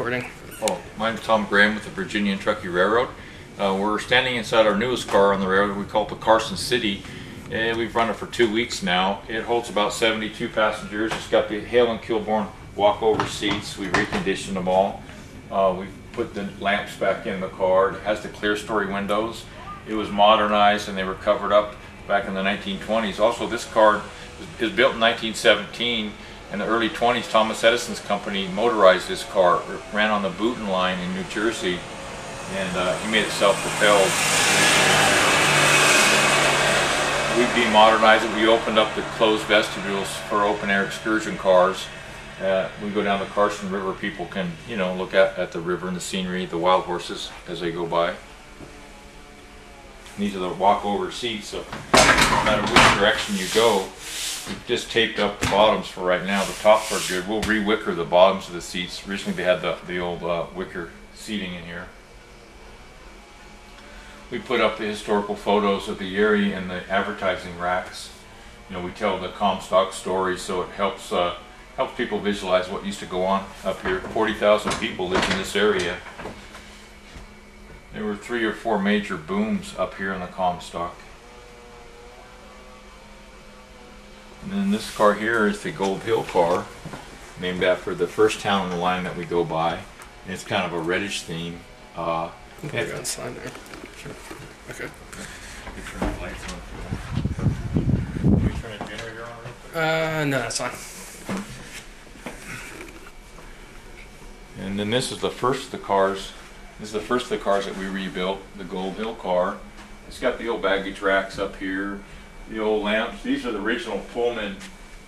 recording. Oh, my name's Tom Graham with the Virginia Truckee Railroad. We're standing inside our newest car on the railroad. We call it the Carson City. And we've run it for 2 weeks now. It holds about 72 passengers. It's got the Hale and Kilborn walkover seats. We reconditioned them all. We put the lamps back in the car. It has the clear story windows. It was modernized and they were covered up back in the 1920s. Also, this car is built in 1917. In the early 20s, Thomas Edison's company motorized this car. It ran on the Booten line in New Jersey, and he made it self-propelled. We demodernized it. We opened up the closed vestibules for open-air excursion cars. We go down the Carson River. People can, look at the river and the scenery, the wild horses as they go by. And these are the walkover seats, so no matter which direction you go, we've just taped up the bottoms for right now. The tops are good. We'll re-wicker the bottoms of the seats. Originally they had the old wicker seating in here. We put up the historical photos of the Erie and the advertising racks. We tell the Comstock story, so it helps people visualize what used to go on up here. 40,000 people lived in this area. There were 3 or 4 major booms up here in the Comstock. And then this car here is the Gold Hill car, named after the first town on the line that we go by. And it's kind of a reddish theme. Okay, on slide there. Sure. Okay. You turn the lights on if you want. Can we turn the generator on real quick? No, that's fine. And then this is the first of the cars. This is the first of the cars that we rebuilt, the Gold Hill car. It's got the old baggage racks up here. The old lamps. These are the original Pullman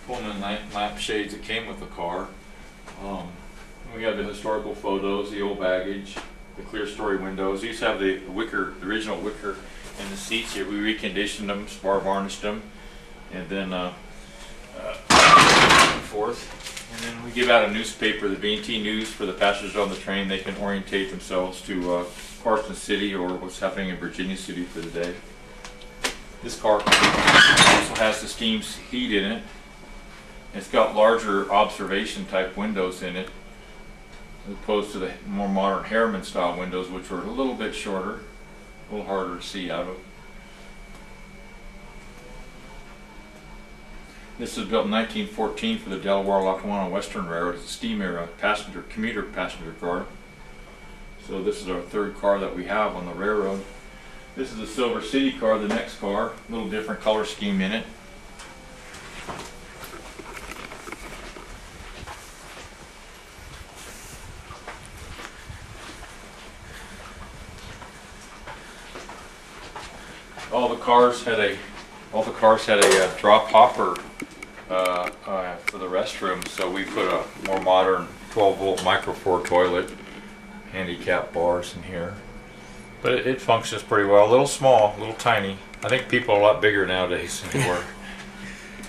lamp shades that came with the car. We have the historical photos, the old baggage, the clear story windows. These have the wicker, the original wicker in the seats here. We reconditioned them, spar varnished them, and then forth. And then we give out a newspaper, the V&T News, for the passengers on the train. They can orientate themselves to Carson City or what's happening in Virginia City for the day. This car also has the steam heat in it. It's got larger observation type windows in it, as opposed to the more modern Harriman style windows, which were a little bit shorter, a little harder to see out of. This was built in 1914 for the Delaware Lackawanna Western Railroad. It's a steam era commuter passenger car. So this is our 3rd car that we have on the railroad. This is the Silver City car, the next car, a little different color scheme in it. All the cars had a drop hopper for the restroom, so we put a more modern 12-volt micro 4 toilet, handicap bars in here. But it functions pretty well. A little small, a little tiny. I think people are a lot bigger nowadays than they were.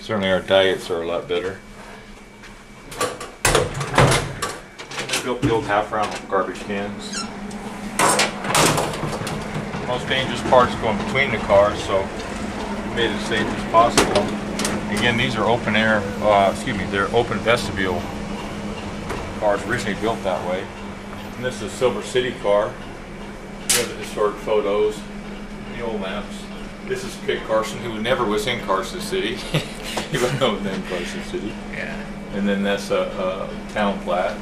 Certainly our diets are a lot better. They built the old half-round garbage cans. Most dangerous parts going between the cars, so we made it as safe as possible. Again, these are open air, they're open vestibule cars, originally built that way. And this is a Silver City car. We have the historic photos, the old lamps. This is Kit Carson, who never was in Carson City. He was known in Carson City. Yeah. And then that's a town plat,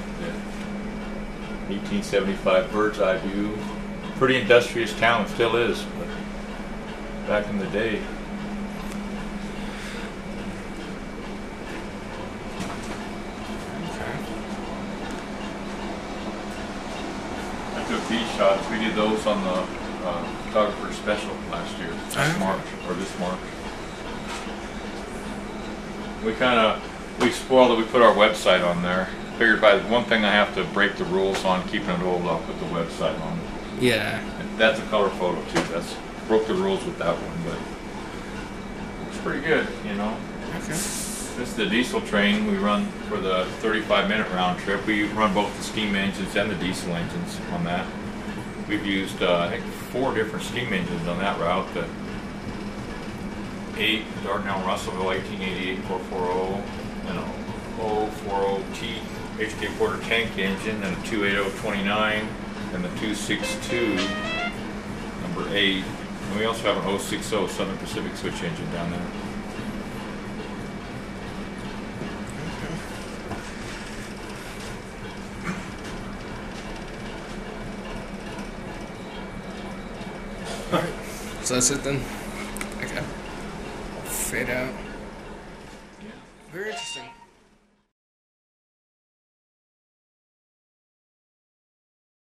1875 bird's eye view. Pretty industrious town, still is, but back in the day. Beach shots. We did those on the photographer special last year, this March. We spoiled it. We put our website on there. Figured by one thing I have to break the rules on keeping it old, I'll put the website on. yeah. That's a color photo too. Broke the rules with that one, but it's pretty good, Okay. This is the diesel train we run for the 35-minute round trip. We run both the steam engines and the diesel engines on that. We've used, I think, 4 different steam engines on that route. The 8 Dardanelle Russellville 1888 440 and a 040T HK Porter tank engine, and a 28029, and the 262 number 8. And we also have an 060 Southern Pacific switch engine down there. Alright, so that's it then? Okay. Fade out. Very interesting.